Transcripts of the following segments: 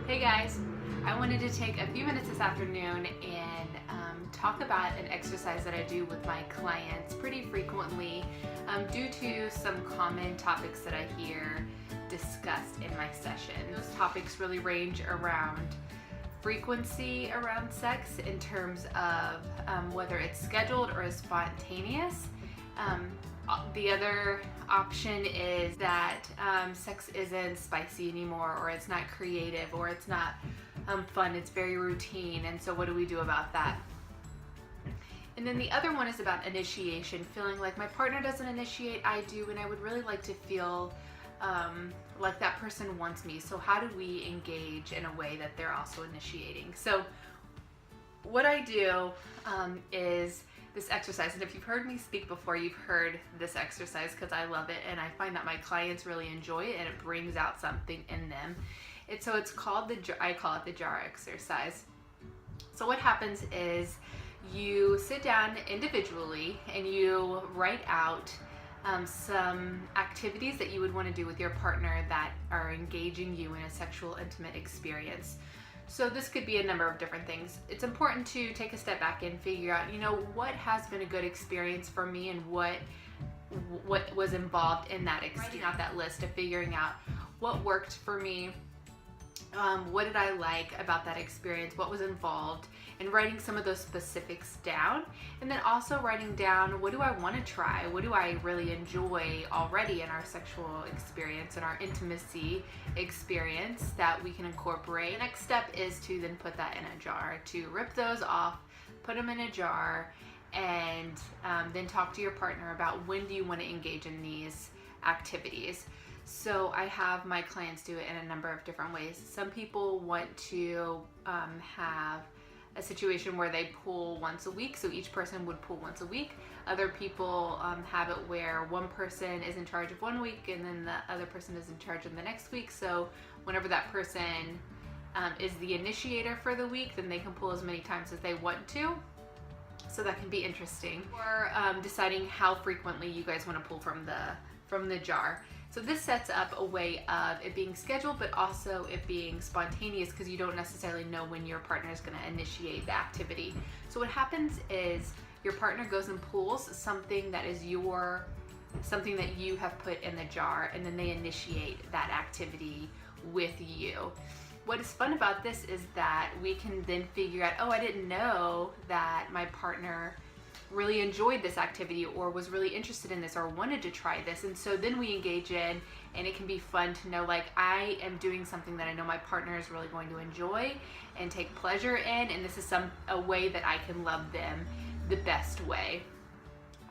Hey guys, I wanted to take a few minutes this afternoon and talk about an exercise that I do with my clients pretty frequently due to some common topics that I hear discussed in my session. Those topics really range around frequency around sex in terms of whether it's scheduled or spontaneous. The other option is that sex isn't spicy anymore, or it's not creative, or it's not fun, it's very routine, and so what do we do about that? And then the other one is about initiation, feeling like my partner doesn't initiate, I do, and I would really like to feel like that person wants me. So how do we engage in a way that they're also initiating? So what I do is this exercise, and if you've heard me speak before, you've heard this exercise because I love it and I find that my clients really enjoy it and it brings out something in them. It's called I call it the jar exercise. So what happens is you sit down individually and you write out some activities that you would want to do with your partner that are engaging you in a sexual intimate experience. So this could be a number of different things. It's important to take a step back and figure out, what has been a good experience for me and what was involved in that experience. Writing out that list of figuring out what worked for me, what did I like about that experience, what was involved, and writing some of those specifics down. And then also writing down, what do I want to try? What do I really enjoy already in our sexual experience and our intimacy experience that we can incorporate? The next step is to then put that in a jar, to rip those off, put them in a jar, and then talk to your partner about when do you want to engage in these activities. So I have my clients do it in a number of different ways. Some people want to have a situation where they pool once a week, so each person would pool once a week. Other people have it where one person is in charge of one week and then the other person is in charge of the next week. So whenever that person is the initiator for the week, then they can pool as many times as they want to. So that can be interesting. Or deciding how frequently you guys want to pull from the jar. So this sets up a way of it being scheduled, but also it being spontaneous, because you don't necessarily know when your partner is going to initiate the activity. So what happens is your partner goes and pulls something that is something that you have put in the jar, and then they initiate that activity with you. What is fun about this is that we can then figure out, oh, I didn't know that my partner really enjoyed this activity or was really interested in this or wanted to try this, and so then we engage in, and it can be fun to know, like, I am doing something that I know my partner is really going to enjoy and take pleasure in, and this is a way that I can love them the best way.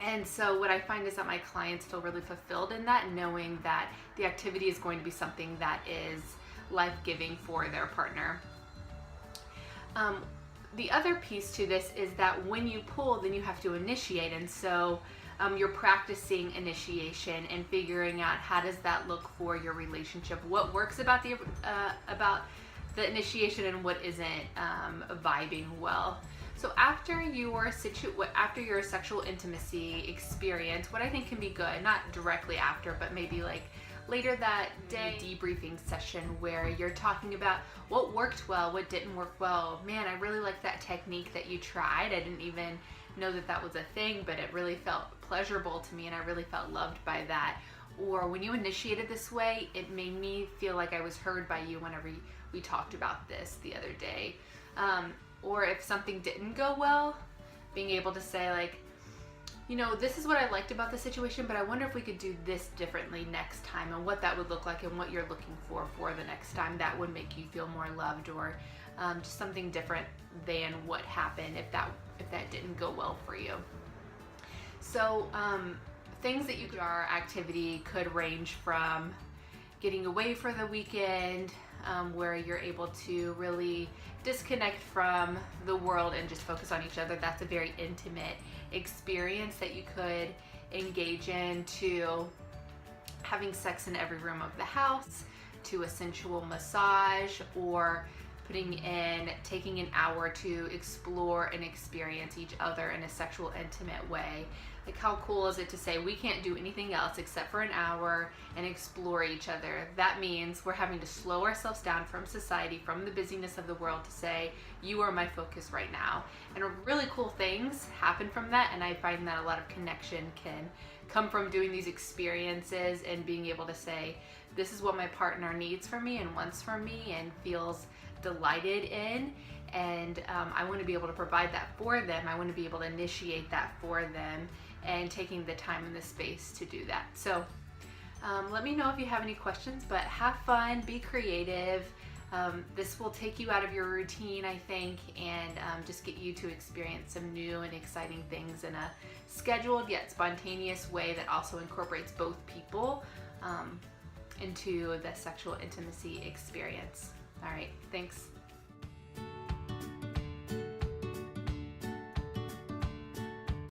And so what I find is that my clients feel really fulfilled in that, knowing that the activity is going to be something that is life-giving for their partner. The other piece to this is that when you pull, then you have to initiate, and so you're practicing initiation and figuring out how does that look for your relationship, what works about the initiation and what isn't vibing well. So after your sexual intimacy experience, what I think can be good, not directly after, but maybe like later that day, debriefing session where you're talking about what worked well, what didn't work well. Man, I really like that technique that you tried. I didn't even know that that was a thing, but it really felt pleasurable to me and I really felt loved by that. Or when you initiated this way, it made me feel like I was heard by you whenever we talked about this the other day. Or if something didn't go well, being able to say, like, this is what I liked about the situation, but I wonder if we could do this differently next time, and what that would look like and what you're looking for the next time that would make you feel more loved, or just something different than what happened if that didn't go well for you. So things that you could do, our activity could range from getting away for the weekend, where you're able to really disconnect from the world and just focus on each other. That's a very intimate experience that you could engage in, to having sex in every room of the house, to a sensual massage, or putting in taking an hour to explore and experience each other in a sexual, intimate way. Like, how cool is it to say we can't do anything else except for an hour and explore each other? That means we're having to slow ourselves down from society, from the busyness of the world, to say, you are my focus right now. And really cool things happen from that, and I find that a lot of connection can come from doing these experiences and being able to say, this is what my partner needs from me and wants from me and feels delighted in, and I want to be able to provide that for them. I want to be able to initiate that for them, and taking the time and the space to do that. So let me know if you have any questions, but have fun, be creative. This will take you out of your routine, I think, and just get you to experience some new and exciting things in a scheduled yet spontaneous way that also incorporates both people into the sexual intimacy experience. All right, thanks.